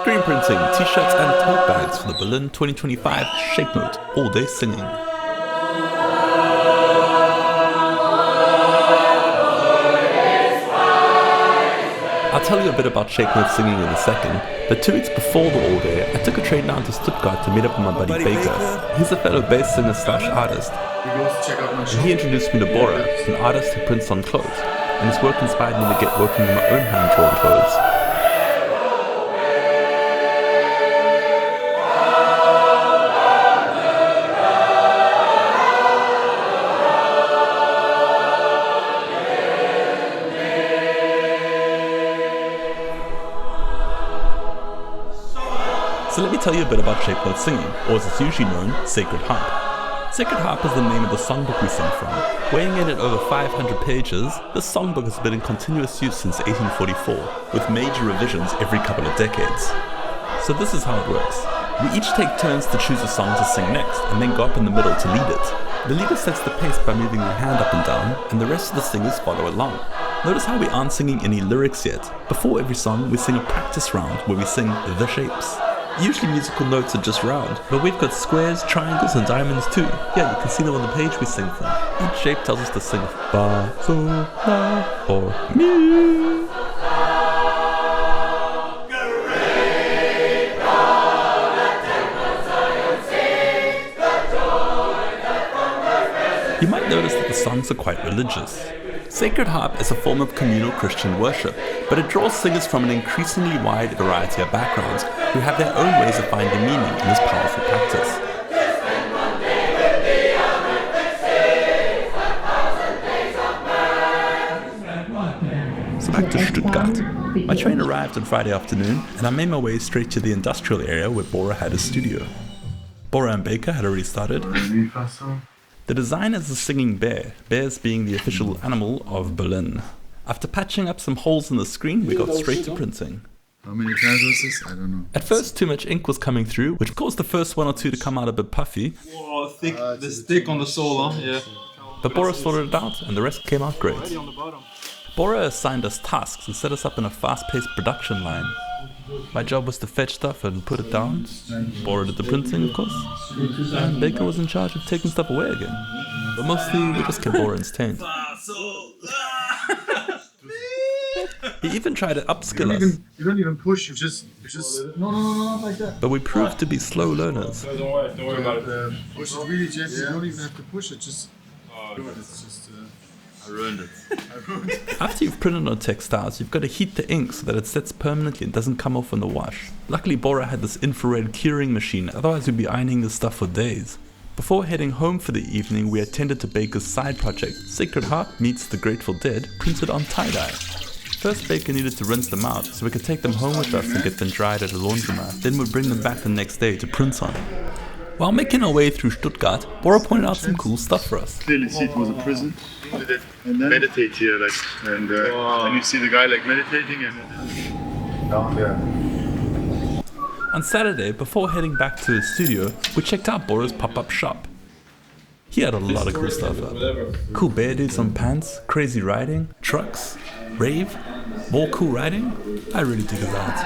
Screenprinting, t-shirts and tote bags for the Berlin 2025 Shape Note All Day Singing. I'll tell you a bit about Shape Note singing in a second, but 2 weeks before the All Day, I took a train down to Stuttgart to meet up with my buddy Baker. He's a fellow bass singer / artist. And he introduced me to Bora, an artist who prints on clothes, and his work inspired me to get working on my own hand-drawn clothes. So let me tell you a bit about Shape Note singing, or as it's usually known, Sacred Harp. Sacred Harp is the name of the songbook we sing from. Weighing in at over 500 pages, this songbook has been in continuous use since 1844, with major revisions every couple of decades. So this is how it works. We each take turns to choose a song to sing next, and then go up in the middle to lead it. The leader sets the pace by moving their hand up and down, and the rest of the singers follow along. Notice how we aren't singing any lyrics yet. Before every song, we sing a practice round where we sing the shapes. Usually musical notes are just round, but we've got squares, triangles and diamonds too. Yeah, you can see them on the page we sing from. Each shape tells us to sing Fa, Sol, La, or Mi. You might notice that the songs are quite religious. Sacred Harp is a form of communal Christian worship, but it draws singers from an increasingly wide variety of backgrounds who have their own ways of finding meaning in this powerful practice. So back to Stuttgart. My train arrived on Friday afternoon, and I made my way straight to the industrial area where Bora had his studio. Bora and Baker had already started. The design is a singing bear, bears being the official animal of Berlin. After patching up some holes in the screen, we got straight to printing. How many times was this? I don't know. At first, too much ink was coming through, which caused the first 1 or 2 to come out a bit puffy. Whoa, thick, this thick on the sole, huh? Yeah. But Bora sorted it out, and the rest came out great. Bora assigned us tasks and set us up in a fast-paced production line. My job was to fetch stuff and put it down. Bora did the printing, of course. And Baker was in charge of taking stuff away again. But mostly, we just kept Bora entertained. He even tried to upskill us. You don't even push, you just no, not like that. But we proved to be slow learners. Don't worry about it. Push it really gently, you don't even have to push it, just do it. It's just I ruined it. After you've printed on textiles, you've got to heat the ink so that it sets permanently and doesn't come off in the wash. Luckily Bora had this infrared curing machine, otherwise we'd be ironing this stuff for days. Before heading home for the evening, we attended to Baker's side project, Sacred Harp meets the Grateful Dead, printed on tie-dye. First Baker needed to rinse them out so we could take them home with us and get them dried at a laundromat, then we'd bring them back the next day to print on. While making our way through Stuttgart, Bora pointed out some cool stuff for us. clearly see it was a prison. And then meditate here, like, and you see the guy like meditating and down there. On Saturday, before heading back to his studio, we checked out Bora's pop-up shop. He had a lot of cool stuff up. Cool bear dudes on pants, crazy riding, trucks, rave, more cool riding. I really dig his art.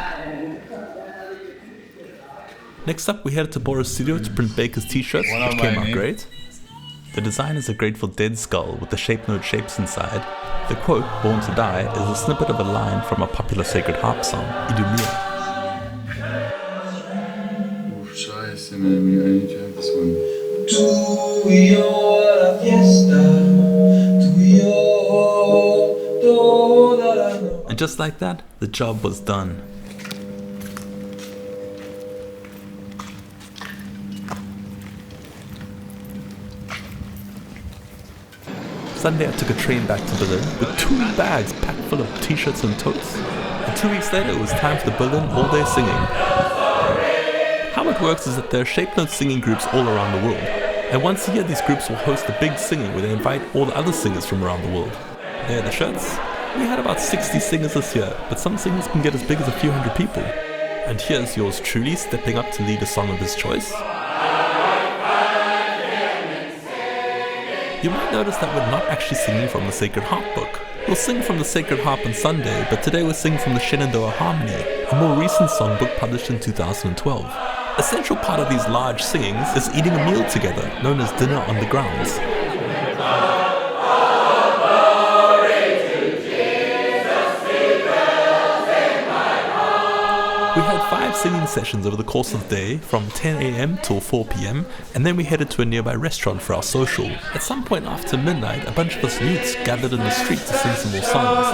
Next up, we headed to Bora's studio to print Baker's t-shirts, which came out great. The design is a Grateful Dead skull with the Shape Note shapes inside. The quote, "Born to Die," is a snippet of a line from a popular Sacred Harp song, Idumir. Oh, scheiße, man, I need to have this one. And just like that, the job was done. Sunday I took a train back to Berlin with 2 bags packed full of t-shirts and totes. And 2 weeks later it was time for the Berlin All Day Singing. How it works is that there are Shape Note singing groups all around the world. And once a year these groups will host a big singing where they invite all the other singers from around the world. There are the shirts. We had about 60 singers this year, but some singers can get as big as a few hundred people. And here's yours truly stepping up to lead a song of his choice. You might notice that we're not actually singing from the Sacred Harp book. We'll sing from the Sacred Harp on Sunday, but today we're singing from the Shenandoah Harmony, a more recent songbook published in 2012. A central part of these large singings is eating a meal together, known as dinner on the grounds. We had 5 singing sessions over the course of the day, from 10 AM till 4 PM, and then we headed to a nearby restaurant for our social. At some point after midnight, a bunch of us youths gathered in the street to sing some more songs.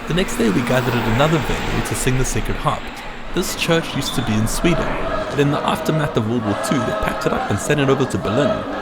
The next day we gathered at another venue to sing the Sacred Harp. This church used to be in Sweden, but in the aftermath of World War II they packed it up and sent it over to Berlin.